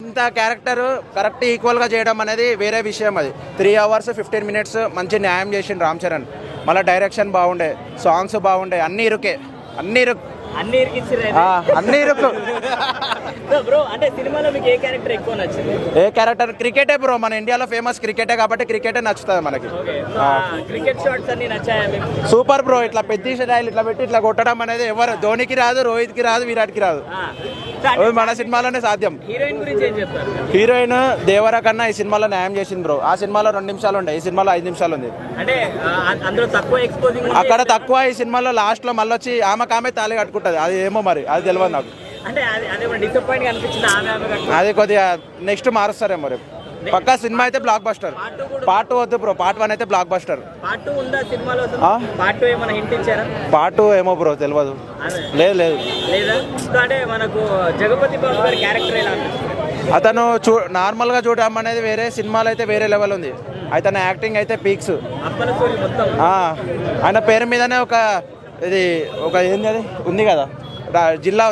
ఇంత character correct ఈక్వల్గా చేయడం అనేది వేరే విషయం. అది 3 hours 15 minutes మంచి న్యాయం చేసిండు రామ్ చరణ్. మళ్ళీ డైరెక్షన్ బాగుండే, సాంగ్స్ బాగుండే, అన్ని ఇరుకే, అన్ని ఇరుకు. బ్రో అంటే సినిమాలో మీకు ఏ క్యారెక్టర్ ఎక్కువ నచ్చింది? ఏ క్యారెక్టర్? క్రికెటే బ్రో, మన ఇండియాలో ఫేమస్ క్రికెటే కాబట్టి క్రికెటే నచ్చుతుంది మనకి. క్రికెట్ షాట్స్ అన్ని నచ్చాయా మీకు? సూపర్ బ్రో, ఇట్లా పెద్ద స్టైల్ ఇట్లా పెట్టి ఇట్లా కొట్టడం అనేది ఎవరు ధోనికి రాదు, రోహిత్కి రాదు, విరాట్కి రాదు. మన సినిమాలోనే సాధ్యం. హీరోయిన్ గురించి ఏం చెప్తారు? హీరోయిన్ దేవరా కన్నా ఈ సినిమాలో న్యాయం చేసింది బ్రో. ఆ సినిమాలో 2 నిమిషాలు ఉండే, ఈ సినిమాలో 5 నిమిషాలు ఉంది. అంటే అందులో తక్కువ ఎక్స్పోజింగ్, అక్కడ తక్కువ, ఈ సినిమాలో లాస్ట్ లో మళ్ళీ వచ్చి ఆమె తాళి కట్టుకుంటది. అది ఏమో మరి, అది తెలియదు నాకు. అంటే అదే డిసప్పాయింట్ అనిపించింది అది కొద్దిగా నెక్స్ట్ మారుస్తారేమో రేపు. పక్కా సినిమా అయితే బ్లాక్ బస్టర్. పార్ట్ 2 వద్దు బ్రో, పార్ట్ 1 అయితే బ్లాక్ బస్టర్. పార్ట్ 2 ఉందా సినిమాలో? పార్ట్ 2 ఏమైనా హింట్ ఇచ్చారా? పార్ట్ 2 ఏమో బ్రో తెలియదు. లేదు లేదా? అంటే మనకు జగపతి బాబు గారి క్యారెక్టర్ ఎలా అనిపిస్తుంది? అతను నార్మల్ గా చూడడం అనేది వేరే, సినిమాలో అయితే వేరే లెవెల్ ఉంది. అయితే యాక్టింగ్ అయితే పీక్స్. ఆయన పేరు మీదనే ఒక ఏంది అది ఉంది కదా, జిల్లా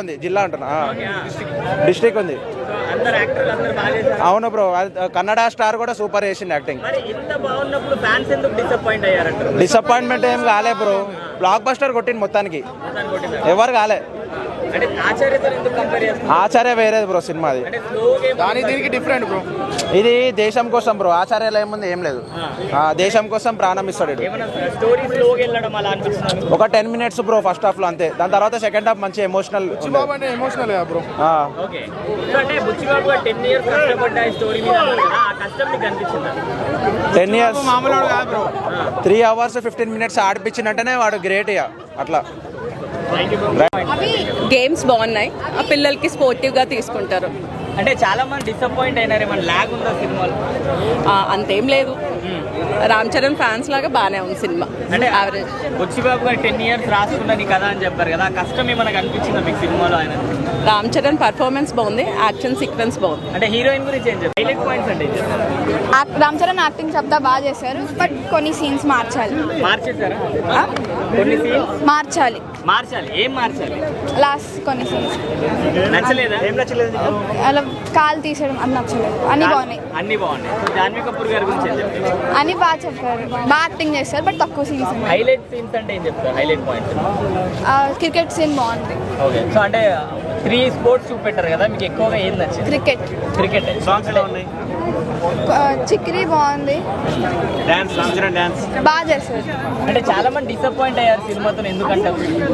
అంటున్నా, డిస్ట్రిక్ట్ ఉంది. అవును బ్రో, కన్నడ స్టార్ కూడా సూపర్ చేసింది యాక్టింగ్. డిసప్పాయింట్మెంట్ ఏం కాలే బ్రో, బ్లాక్ బస్టర్ కొట్టింది మొత్తానికి, ఎవరు కాలే. ఆచార్య వేరేది బ్రో సినిమా, అది దీనికి డిఫరెంట్ బ్రో. ఇది దేశం కోసం బ్రో, ఆచార్యలో ఏముంది ఏం లేదు. దేశం కోసం ప్రాణం ఇస్తాడు. ఒక 10 minutes బ్రో ఫస్ట్ హాఫ్ లో, అంతే. దాని తర్వాత సెకండ్ హాఫ్ మంచి emotional bro. 10 years 3 hours 15 minutes ఆడిపించినట్టనే వాడు గ్రేట్ ఇక అట్లా. గేమ్స్ బాగున్నాయి, ఆ పిల్లలకి స్పోర్టివ్గా తీసుకుంటారు. అంటే చాలా మంది డిసప్పాయింట్ అయినారు, ఏమన్నా ల్యాగ్ ఉందా సినిమాలో? అంతేం లేదు, రామ్ చరణ్ ఫ్యాన్స్ లాగా బాగానే ఉంది సినిమా. అంటే యావరేజ్. బుచ్చిబాబు గారు 10 years రాసుకున్నది కదా అని చెప్పారు కదా, కష్టం ఏమైనా కనిపించిందా మీకు సినిమాలో? ఆయన రామ్ చరణ్ పర్ఫార్మెన్స్ బాగుంది, యాక్షన్ సీక్వెన్స్ బాగుంది. అంటే హీరోయిన్ గురించి ఏం చెప్పారు? హైలైట్ పాయింట్స్ అంటే రామ్ చరణ్ యాక్టింగ్ చెప్తా బాగా చేశారు, బట్ కొన్ని సీన్స్ మార్చాలి. మార్చేశారా? కొన్ని సీన్స్ మార్చాలి. ఏం మార్చాలి? లాస్ట్ కొన్ని సీన్స్ నచ్చలేదా? ఏం నచ్చలేదు? అలా కాలు తీసేయడం అది నచ్చలేదు. అన్ని బాగున్నాయి. సో జాన్వీ కపూర్ గారి గురించి ఏం చెప్తారు? అన్ని బాగా చెప్పారు, బాగా యాక్టింగ్ చేస్తారు, బట్ తక్కువ సీన్స్. హైలైట్ సీన్స్ అంటే ఏం చెప్తారు? హైలైట్ పాయింట్ క్రికెట్ సీన్ బాగుంది. ఓకే, సో అంటే 3 sports చూపెట్టారు కదా, మీకు ఎక్కువగా ఏం నచ్చింది? క్రికెట్ సాంగ్స్ ఎలా ఉన్నాయి? చిక్కిరి బాగుంది, డాన్స్ బాగా చేశారు. అంటే చాలా మంది డిసప్పాయింట్ అయ్యారు సినిమాతో, ఎందుకంటే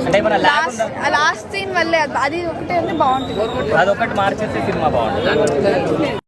అంటే మన లాస్ట్ సీన్ వల్లే, అది ఒకటే బాగుంటుంది. అదొకటి మార్చేస్తే సినిమా బాగుంటుంది.